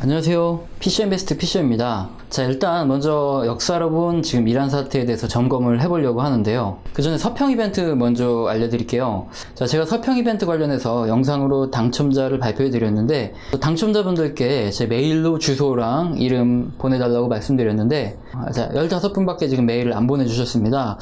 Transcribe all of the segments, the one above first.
안녕하세요. PCM베스트 PC입니다. 자, 일단 먼저 역사로 본 지금 이란 사태에 대해서 점검을 해보려고 하는데요. 그 전에 서평 이벤트 먼저 알려드릴게요. 자, 제가 서평 이벤트 관련해서 영상으로 당첨자를 발표해드렸는데, 당첨자분들께 제 메일로 주소랑 이름 보내달라고 말씀드렸는데, 자, 15분밖에 지금 메일을 안 보내주셨습니다.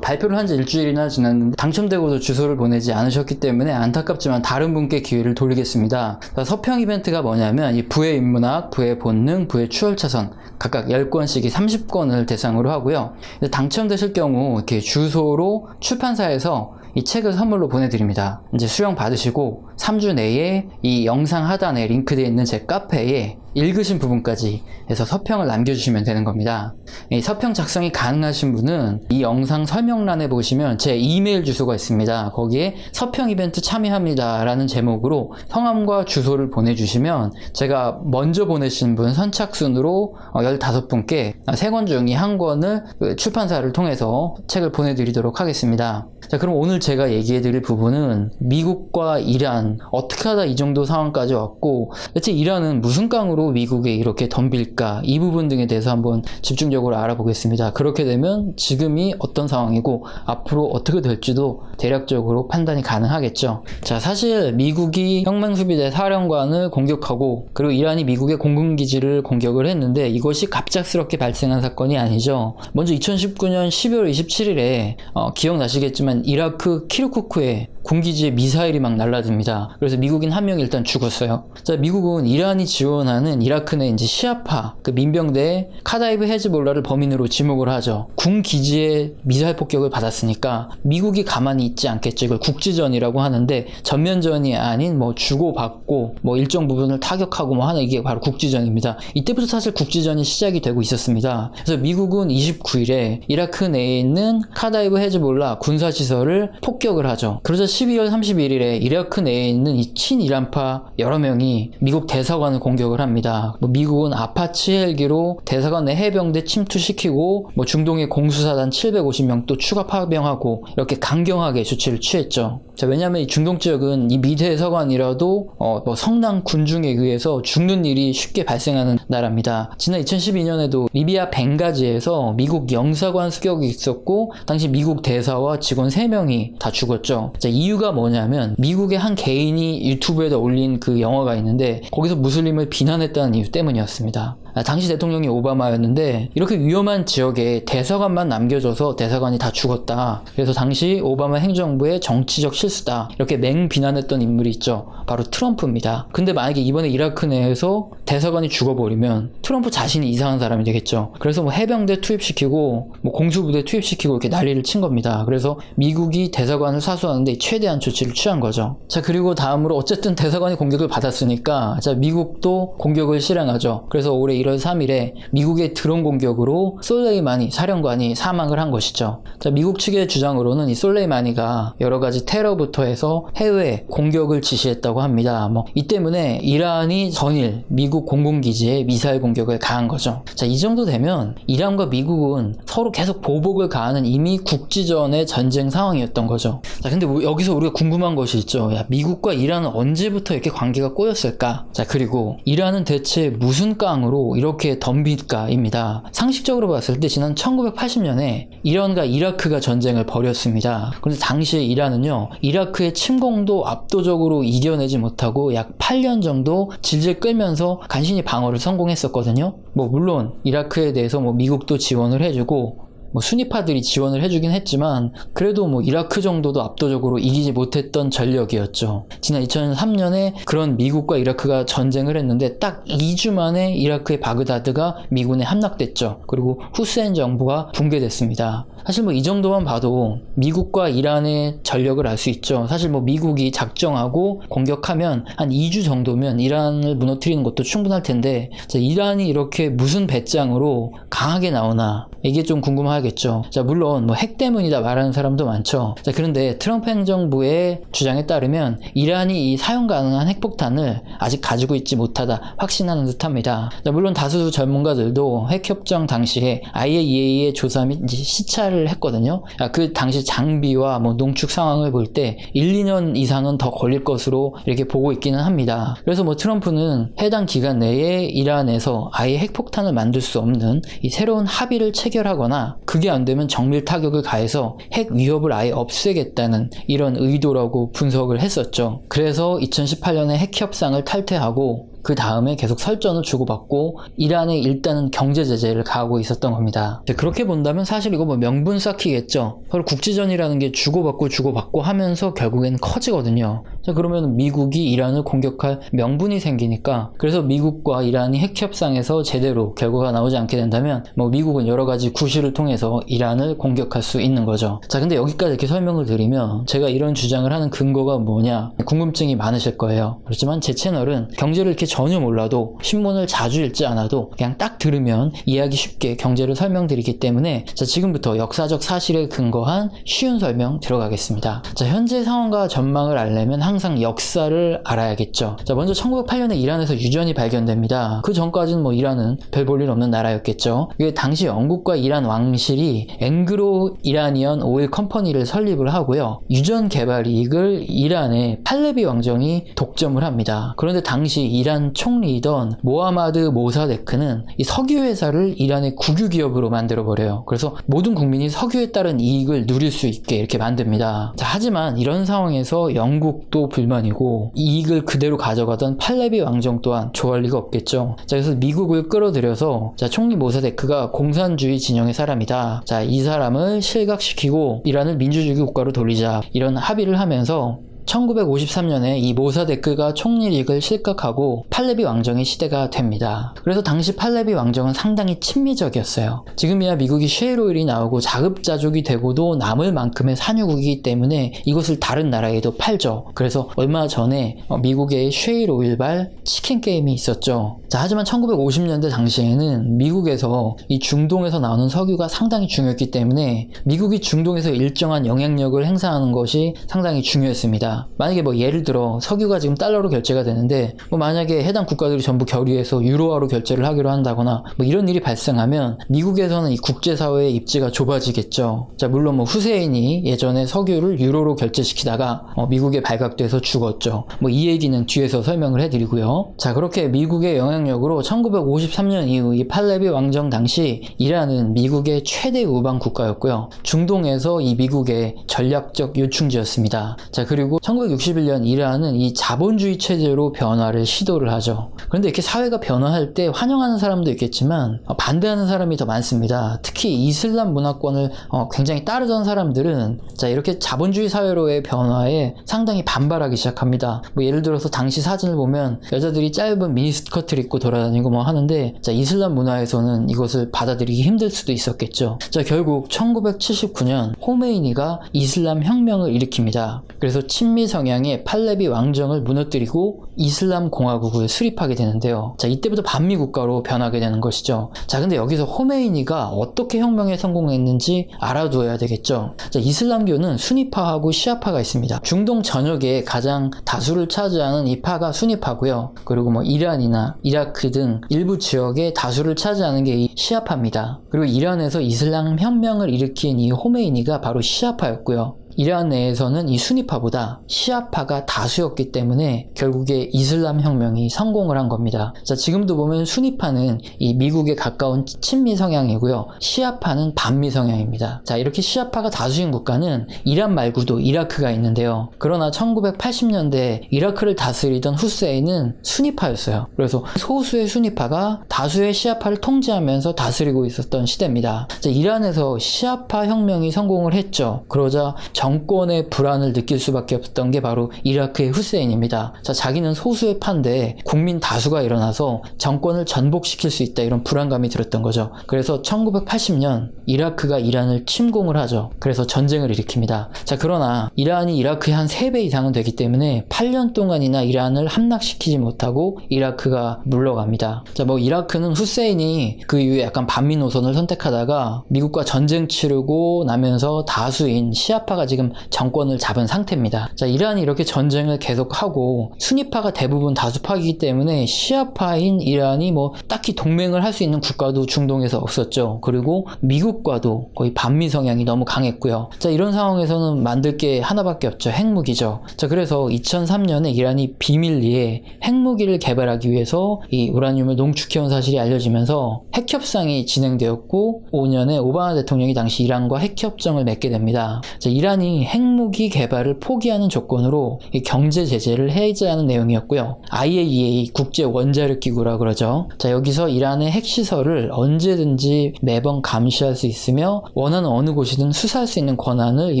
발표를 한 지 일주일이나 지났는데 당첨되고도 주소를 보내지 않으셨기 때문에 안타깝지만 다른 분께 기회를 돌리겠습니다. 서평 이벤트가 뭐냐면 이 부의 인문학, 부의 본능, 부의 추월차선 각각 10권씩이 30권을 대상으로 하고요. 당첨되실 경우 이렇게 주소로 출판사에서 이 책을 선물로 보내드립니다. 이제 수령 받으시고 3주 내에 이 영상 하단에 링크되어 있는 제 카페에 읽으신 부분까지 해서 서평을 남겨주시면 되는 겁니다. 이 서평 작성이 가능하신 분은 이 영상 설명란에 보시면 제 이메일 주소가 있습니다. 거기에 서평 이벤트 참여합니다 라는 제목으로 성함과 주소를 보내주시면 제가 먼저 보내신 분 선착순으로 15분께 3권 중에 1권을 출판사를 통해서 책을 보내드리도록 하겠습니다. 자, 그럼 오늘 제가 얘기해드릴 부분은 미국과 이란 어떻게 하다 이 정도 상황까지 왔고 대체 이란은 무슨 깡으로 미국에 이렇게 덤빌까, 이 부분 등에 대해서 한번 집중적으로 알아보겠습니다. 그렇게 되면 지금이 어떤 상황이고 앞으로 어떻게 될지도 대략적으로 판단이 가능하겠죠. 자, 사실 미국이 혁명수비대 사령관을 공격하고 그리고 이란이 미국의 공군기지를 공격을 했는데 이것이 갑작스럽게 발생한 사건이 아니죠. 먼저 2019년 12월 27일에 기억나시겠지만 이라크 키르쿠크에 군기지에 미사일이 막 날라듭니다. 그래서 미국인 한 명이 일단 죽었어요. 자, 미국은 이란이 지원하는 이라크 내 이제 시아파 그 민병대 카다이브 헤즈볼라를 범인으로 지목을 하죠. 군 기지에 미사일 폭격을 받았으니까 미국이 가만히 있지 않겠죠. 이걸 국지전이라고 하는데 전면전이 아닌 뭐 주고받고 뭐 일정 부분을 타격하고 뭐 하는 이게 바로 국지전입니다. 이때부터 사실 국지전이 시작이 되고 있었습니다. 그래서 미국은 29일에 이라크 내에 있는 카다이브 헤즈볼라 군사시설을 폭격을 하죠. 그러자 12월 31일에 이라크 내에 있는 이 친이란파 여러 명이 미국 대사관을 공격을 합니다. 미국은 아파치 헬기로 대사관 내 해병대 침투시키고 중동의 공수사단 750명 또 추가 파병하고 이렇게 강경하게 조치를 취했죠. 자, 왜냐하면 이 중동 지역은 이 미 대사관이라도 성난 군중에 의해서 죽는 일이 쉽게 발생하는 나라입니다. 지난 2012년에도 리비아 벵가지에서 미국 영사관 습격이 있었고 당시 미국 대사와 직원 3명이 다 죽었죠. 자, 이유가 뭐냐면 미국의 한 개인이 유튜브에다 올린 그 영화가 있는데 거기서 무슬림을 비난했다는 이유 때문이었습니다. 당시 대통령이 오바마였는데 이렇게 위험한 지역에 대사관만 남겨져서 대사관이 다 죽었다. 그래서 당시 오바마 행정부의 정치적 실수다. 이렇게 맹비난했던 인물이 있죠. 바로 트럼프입니다. 근데 만약에 이번에 이라크 내에서 대사관이 죽어버리면 트럼프 자신이 이상한 사람이 되겠죠. 그래서 해병대 투입시키고 공수부대 투입시키고 이렇게 난리를 친 겁니다. 그래서 미국이 대사관을 사수하는데 최대한 조치를 취한 거죠. 자, 그리고 다음으로 어쨌든 대사관이 공격을 받았으니까 자, 미국도 공격을 실행하죠. 그래서 올해 1월 3일에 미국의 드론 공격으로 솔레이마니 사령관이 사망을 한 것이죠. 자, 미국 측의 주장으로는 이 솔레이마니가 여러 가지 테러부터 해서 해외 공격을 지시했다고 합니다. 이 때문에 이란이 전일 미국 공군기지에 미사일 공격을 가한 거죠. 자, 이 정도 되면 이란과 미국은 서로 계속 보복을 가하는 이미 국지전의 전쟁 상황이었던 거죠. 자, 근데 여기서 우리가 궁금한 것이 있죠. 야, 미국과 이란은 언제부터 이렇게 관계가 꼬였을까? 자, 그리고 이란은 대체 무슨 깡으로 이렇게 덤빌까입니다. 상식적으로 봤을 때 지난 1980년에 이란과 이라크가 전쟁을 벌였습니다. 그런데 당시에 이란은요, 이라크의 침공도 압도적으로 이겨내지 못하고 약 8년 정도 질질 끌면서 간신히 방어를 성공했었거든요. 물론 이라크에 대해서 미국도 지원을 해주고 순위파들이 지원을 해주긴 했지만 그래도 이라크 정도도 압도적으로 이기지 못했던 전력이었죠. 지난 2003년에 그런 미국과 이라크가 전쟁을 했는데 딱 2주 만에 이라크의 바그다드가 미군에 함락됐죠. 그리고 후세인 정부가 붕괴됐습니다. 사실 이 정도만 봐도 미국과 이란의 전력을 알 수 있죠. 사실 미국이 작정하고 공격하면 한 2주 정도면 이란을 무너뜨리는 것도 충분할 텐데 자, 이란이 이렇게 무슨 배짱으로 강하게 나오나 이게 좀 궁금하겠죠. 자, 물론 핵 때문이다 말하는 사람도 많죠. 자, 그런데 트럼프 행정부의 주장에 따르면 이란이 이 사용 가능한 핵폭탄을 아직 가지고 있지 못하다 확신하는 듯합니다. 자, 물론 다수 전문가들도 핵협정 당시에 IAEA의 조사 및 시찰 투자를 했거든요. 그 당시 장비와 뭐 농축 상황을 볼 때 1, 2년 이상은 더 걸릴 것으로 이렇게 보고 있기는 합니다. 그래서 뭐 트럼프는 해당 기간 내에 이란에서 아예 핵폭탄을 만들 수 없는 이 새로운 합의를 체결하거나 그게 안 되면 정밀 타격을 가해서 핵 위협을 아예 없애겠다는 이런 의도라고 분석을 했었죠. 그래서 2018년에 핵 협상을 탈퇴하고 그 다음에 계속 설전을 주고받고 이란에 일단은 경제 제재를 가하고 있었던 겁니다. 그렇게 본다면 사실 이거 뭐 명분 쌓기겠죠. 서로 국지전이라는 게 주고받고 하면서 결국엔 커지거든요. 자, 그러면 미국이 이란을 공격할 명분이 생기니까, 그래서 미국과 이란이 핵 협상에서 제대로 결과가 나오지 않게 된다면 뭐 미국은 여러 가지 구실을 통해서 이란을 공격할 수 있는 거죠. 자, 근데 여기까지 이렇게 설명을 드리면 제가 이런 주장을 하는 근거가 뭐냐 궁금증이 많으실 거예요. 그렇지만 제 채널은 경제를 이렇게 전혀 몰라도 신문을 자주 읽지 않아도 그냥 딱 들으면 이해하기 쉽게 경제를 설명드리기 때문에, 자, 지금부터 역사적 사실에 근거한 쉬운 설명 들어가겠습니다. 자, 현재 상황과 전망을 알려면 항상 역사를 알아야겠죠. 자, 먼저 1908년에 이란에서 유전이 발견됩니다. 그 전까지는 뭐 이란은 별 볼 일 없는 나라였겠죠. 이게 당시 영국과 이란 왕실이 앵그로 이라니언 오일 컴퍼니를 설립을 하고요. 유전 개발 이익을 이란의 팔레비 왕정이 독점을 합니다. 그런데 당시 이란 총리이던 모하마드 모사데크는 이 석유 회사를 이란의 국유 기업으로 만들어 버려요. 그래서 모든 국민이 석유에 따른 이익을 누릴 수 있게 이렇게 만듭니다. 자, 하지만 이런 상황에서 영국도 불만이고 이익을 그대로 가져가던 팔레비 왕정 또한 좋아할 리가 없겠죠. 자, 그래서 미국을 끌어들여서, 자, 총리 모사데크가 공산주의 진영의 사람이다. 자, 이 사람을 실각시키고 이란을 민주주의 국가로 돌리자, 이런 합의를 하면서 1953년에 이 모사데크가 총리직을 실각하고 팔레비 왕정의 시대가 됩니다. 그래서 당시 팔레비 왕정은 상당히 친미적이었어요. 지금이야 미국이 셰일오일이 나오고 자급자족이 되고도 남을 만큼의 산유국이기 때문에 이것을 다른 나라에도 팔죠. 그래서 얼마 전에 미국의 셰일오일발 치킨 게임이 있었죠. 자, 하지만 1950년대 당시에는 미국에서 이 중동에서 나오는 석유가 상당히 중요했기 때문에 미국이 중동에서 일정한 영향력을 행사하는 것이 상당히 중요했습니다. 만약에 뭐 예를 들어 석유가 지금 달러로 결제가 되는데 뭐 만약에 해당 국가들이 전부 결의해서 유로화로 결제를 하기로 한다거나 뭐 이런 일이 발생하면 미국에서는 이 국제사회의 입지가 좁아지겠죠. 자, 물론 뭐 후세인이 예전에 석유를 유로로 결제시키다가 미국에 발각돼서 죽었죠. 뭐 이 얘기는 뒤에서 설명을 해드리고요. 자, 그렇게 미국의 영향력으로 1953년 이후 이 팔레비 왕정 당시 이란은 미국의 최대 우방 국가였고요. 중동에서 이 미국의 전략적 요충지였습니다. 자, 그리고 1961년 이란은 이 자본주의 체제로 변화를 시도를 하죠. 그런데 이렇게 사회가 변화할 때 환영하는 사람도 있겠지만 반대하는 사람이 더 많습니다. 특히 이슬람 문화권을 굉장히 따르던 사람들은, 자, 이렇게 자본주의 사회로의 변화에 상당히 반발하기 시작합니다. 뭐 예를 들어서 당시 사진을 보면 여자들이 짧은 미니스커트를 입고 돌아다니고 뭐 하는데, 자, 이슬람 문화에서는 이것을 받아들이기 힘들 수도 있었겠죠. 자, 결국 1979년 호메이니가 이슬람 혁명을 일으킵니다. 그래서 친미 성향의 팔레비 왕정을 무너뜨리고 이슬람 공화국을 수립하게 되는데요. 자, 이때부터 반미 국가로 변하게 되는 것이죠. 자, 근데 여기서 호메이니가 어떻게 혁명에 성공했는지 알아두어야 되겠죠. 자, 이슬람교는 수니파하고 시아파가 있습니다. 중동 전역에 가장 다수를 차지하는 이 파가 수니파고요. 그리고 뭐 이란이나 이라크 등 일부 지역에 다수를 차지하는 게 이 시아파입니다. 그리고 이란에서 이슬람 혁명을 일으킨 이 호메이니가 바로 시아파였고요. 이란 내에서는 이 수니파보다 시아파가 다수였기 때문에 결국에 이슬람 혁명이 성공을 한 겁니다. 자, 지금도 보면 수니파는 이 미국에 가까운 친미 성향이고요. 시아파는 반미 성향입니다. 자, 이렇게 시아파가 다수인 국가는 이란 말고도 이라크가 있는데요. 그러나 1980년대 이라크를 다스리던 후세인은 수니파였어요. 그래서 소수의 수니파가 다수의 시아파를 통제하면서 다스리고 있었던 시대입니다. 자, 이란에서 시아파 혁명이 성공을 했죠. 그러자 정권의 불안을 느낄 수밖에 없었던 게 바로 이라크의 후세인입니다. 자, 자기는 소수의 파인데 국민 다수가 일어나서 정권을 전복시킬 수 있다, 이런 불안감이 들었던 거죠. 그래서 1980년 이라크가 이란을 침공을 하죠. 그래서 전쟁을 일으킵니다. 자, 그러나 이란이 이라크의 한 3배 이상은 되기 때문에 8년 동안이나 이란을 함락시키지 못하고 이라크가 물러갑니다. 자, 뭐 이라크는 후세인이 그 이후에 약간 반미 노선을 선택하다가 미국과 전쟁 치르고 나면서 다수인 시아파가 지금 정권을 잡은 상태입니다. 자, 이란이 이렇게 전쟁을 계속하고 수니파가 대부분 다수파이기 때문에 시아파인 이란이 뭐 딱히 동맹을 할 수 있는 국가도 중동에서 없었죠. 그리고 미국과도 거의 반미 성향이 너무 강했고요. 자, 이런 상황에서는 만들 게 하나밖에 없죠. 핵무기죠. 자, 그래서 2003년에 이란이 비밀리에 핵무기를 개발하기 위해서 이 우라늄을 농축해온 사실이 알려지면서 핵협상이 진행되었고 5년에 오바마 대통령이 당시 이란과 핵협정을 맺게 됩니다. 자, 이란이 핵무기 개발을 포기하는 조건으로 이 경제 제재를 해제하는 내용이었고요. IAEA 국제 원자력 기구라 그러죠. 자, 여기서 이란의 핵시설을 언제든지 매번 감시할 수 있으며 원하는 어느 곳이든 수사할 수 있는 권한을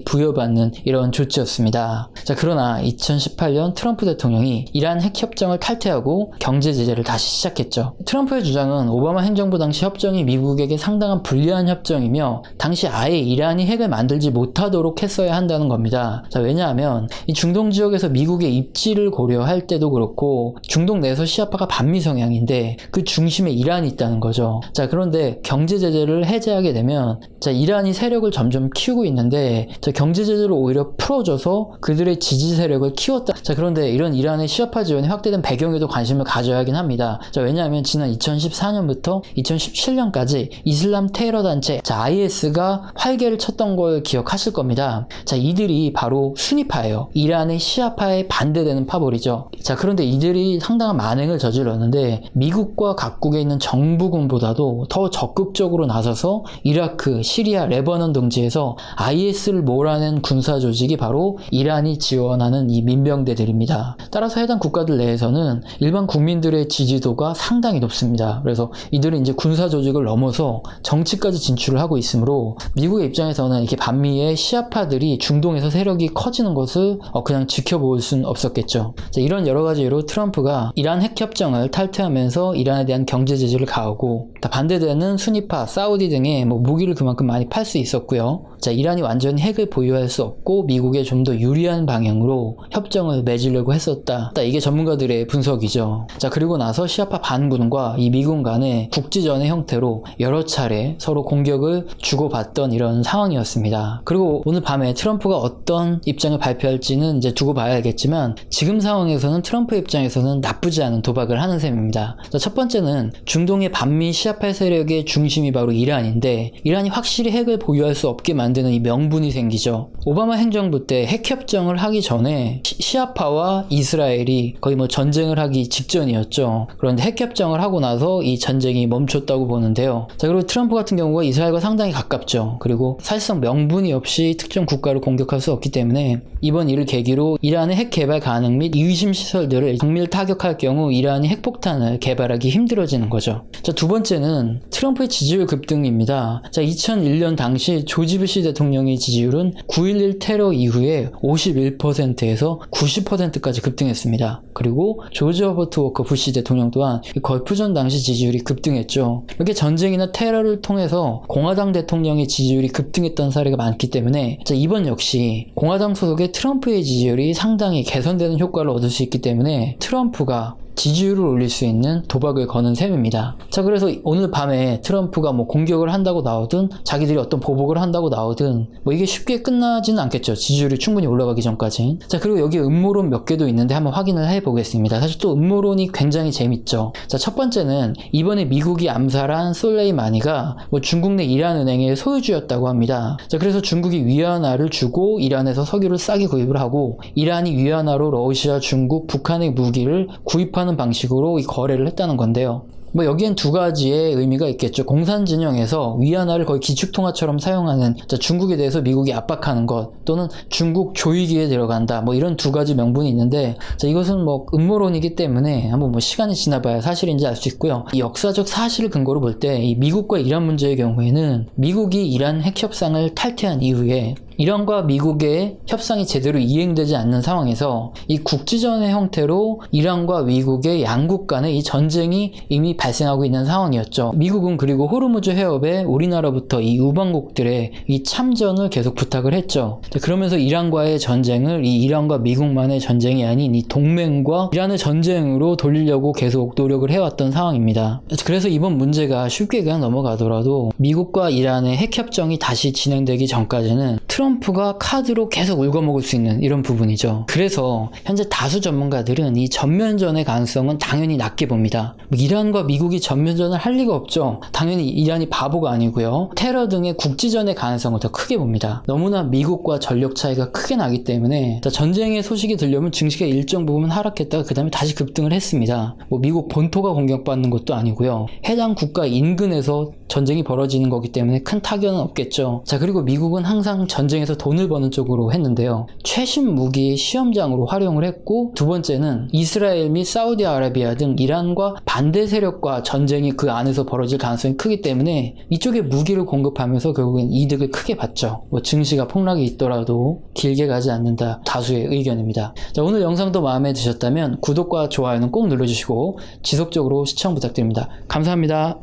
부여받는 이런 조치였습니다. 자, 그러나 2018년 트럼프 대통령이 이란 핵협정을 탈퇴하고 경제 제재를 다시 시작했죠. 트럼프의 주장은 오바마 행정부 당시 협정이 미국에게 상당한 불리한 협정이며 당시 아예 이란이 핵을 만들지 못하도록 했어야 한다는 겁니다. 자, 왜냐하면 이 중동 지역에서 미국의 입지를 고려할 때도 그렇고 중동 내에서 시아파가 반미 성향인데 그 중심에 이란이 있다는 거죠. 자, 그런데 경제 제재를 해제하게 되면 자, 이란이 세력을 점점 키우고 있는데 자, 경제 제재를 오히려 풀어줘서 그들의 지지 세력을 키웠다. 자, 그런데 이런 이란의 시아파 지원이 확대된 배경에도 관심을 가져야 하긴 합니다. 자, 왜냐하면 지난 2014년부터 2017년까지 이슬람 테러 단체 자, IS가 활개를 쳤던 걸 기억하실 겁니다. 자, 이들이 바로 수니파예요. 이란의 시아파에 반대되는 파벌이죠. 자, 그런데 이들이 상당한 만행을 저질렀는데 미국과 각국에 있는 정부군보다도 더 적극적으로 나서서 이라크, 시리아, 레바논 등지에서 IS를 몰아낸 군사 조직이 바로 이란이 지원하는 이 민병대들입니다. 따라서 해당 국가들 내에서는 일반 국민들의 지지도가 상당히 높습니다. 그래서 이들은 이제 군사 조직을 넘어서 정치까지 진출을 하고 있으므로 미국의 입장에서는 이렇게 반미의 시아파들이 중동에서 세력이 커지는 것을 그냥 지켜볼 수는 없었겠죠. 자, 이런 여러 가지 이유로 트럼프가 이란 핵협정을 탈퇴하면서 이란에 대한 경제 제재를 가하고 반대되는 수니파, 사우디 등의 무기를 그만큼 많이 팔 수 있었고요. 자, 이란이 완전히 핵을 보유할 수 없고 미국에 좀 더 유리한 방향으로 협정을 맺으려고 했었다. 이게 전문가들의 분석이죠. 자, 그리고 나서 시아파 반군과 이 미군 간의 국지전의 형태로 여러 차례 서로 공격을 주고받던 이런 상황이었습니다. 그리고 오늘 밤에 트럼프가 어떤 입장을 발표할지는 이제 두고 봐야겠지만 지금 상황에서는 트럼프 입장에서는 나쁘지 않은 도박을 하는 셈입니다. 자, 첫 번째는 중동의 반미 시아파 세력의 중심이 바로 이란인데 이란이 확실히 핵을 보유할 수 없게 만드는 이 명분이 생기죠. 오바마 행정부 때 핵협정을 하기 전에 시아파와 이스라엘이 거의 전쟁을 하기 직전이었죠. 그런데 핵협정을 하고 나서 이 전쟁이 멈췄다고 보는데요. 자, 그리고 트럼프 같은 경우가 이스라엘과 상당히 가깝죠. 그리고 사실상 명분이 없이 특정 국가를 공격할 수 없기 때문에 이번 일을 계기로 이란의 핵 개발 가능 및 의심 시설들을 정밀 타격할 경우 이란이 핵폭탄을 개발하기 힘들어지는 거죠. 자, 두 번째는 트럼프의 지지율 급등입니다. 자, 2001년 당시 조지 부시 대통령의 지지율은 9.11 테러 이후에 51%에서 90%까지 급등했습니다. 그리고 조지 허버트 워커 부시 대통령 또한 걸프전 당시 지지율이 급등했죠. 이렇게 전쟁이나 테러를 통해서 공화당 대통령의 지지율이 급등했던 사례가 많기 때문에 자, 이번 역시 공화당 소속의 트럼프의 지지율이 상당히 개선되는 효과를 얻을 수 있기 때문에 트럼프가 지지율을 올릴 수 있는 도박을 거는 셈입니다. 자, 그래서 오늘 밤에 트럼프가 공격을 한다고 나오든 자기들이 어떤 보복을 한다고 나오든 이게 쉽게 끝나지는 않겠죠. 지지율이 충분히 올라가기 전까지. 자, 그리고 여기 음모론 몇 개도 있는데 한번 확인을 해보겠습니다. 사실 또 음모론이 굉장히 재밌죠. 자, 첫 번째는 이번에 미국이 암살한 솔레이마니가 중국 내 이란 은행의 소유주였다고 합니다. 자, 그래서 중국이 위안화를 주고 이란에서 석유를 싸게 구입을 하고 이란이 위안화로 러시아, 중국, 북한의 무기를 구입하는 방식으로 이 거래를 했다는 건데요. 여기엔 두 가지의 의미가 있겠죠. 공산 진영에서 위안화를 거의 기축통화처럼 사용하는 중국에 대해서 미국이 압박하는 것 또는 중국 조이기에 들어간다 이런 두 가지 명분이 있는데 이것은 음모론이기 때문에 한번 시간이 지나봐야 사실인지 알 수 있고요. 이 역사적 사실을 근거로 볼 때 이 미국과 이란 문제의 경우에는 미국이 이란 핵협상을 탈퇴한 이후에 이란과 미국의 협상이 제대로 이행되지 않는 상황에서 이 국지전의 형태로 이란과 미국의 양국 간의 이 전쟁이 이미 발생하고 있는 상황이었죠. 미국은 그리고 호르무즈 해협에 우리나라부터 이 우방국들의 이 참전을 계속 부탁을 했죠. 그러면서 이란과의 전쟁을 이 이란과 미국만의 전쟁이 아닌 이 동맹과 이란의 전쟁으로 돌리려고 계속 노력을 해왔던 상황입니다. 그래서 이번 문제가 쉽게 그냥 넘어가더라도 미국과 이란의 핵협정이 다시 진행되기 전까지는 트럼프 트럼프가 카드로 계속 울거먹을 수 있는 이런 부분이죠. 그래서 현재 다수 전문가들은 이 전면전의 가능성은 당연히 낮게 봅니다. 이란과 미국이 전면전을 할 리가 없죠. 당연히 이란이 바보가 아니고요. 테러 등의 국지전의 가능성을 더 크게 봅니다. 너무나 미국과 전력 차이가 크게 나기 때문에 전쟁의 소식이 들려면 증시가 일정 부분 하락했다가 그 다음에 다시 급등을 했습니다. 미국 본토가 공격받는 것도 아니고요. 해당 국가 인근에서 전쟁이 벌어지는 거기 때문에 큰 타격은 없겠죠. 자, 그리고 미국은 항상 전쟁에서 돈을 버는 쪽으로 했는데요. 최신 무기의 시험장으로 활용을 했고, 두 번째는 이스라엘 및 사우디아라비아 등 이란과 반대 세력과 전쟁이 그 안에서 벌어질 가능성이 크기 때문에 이쪽에 무기를 공급하면서 결국엔 이득을 크게 봤죠. 증시가 폭락이 있더라도 길게 가지 않는다. 다수의 의견입니다. 자, 오늘 영상도 마음에 드셨다면 구독과 좋아요는 꼭 눌러주시고 지속적으로 시청 부탁드립니다. 감사합니다.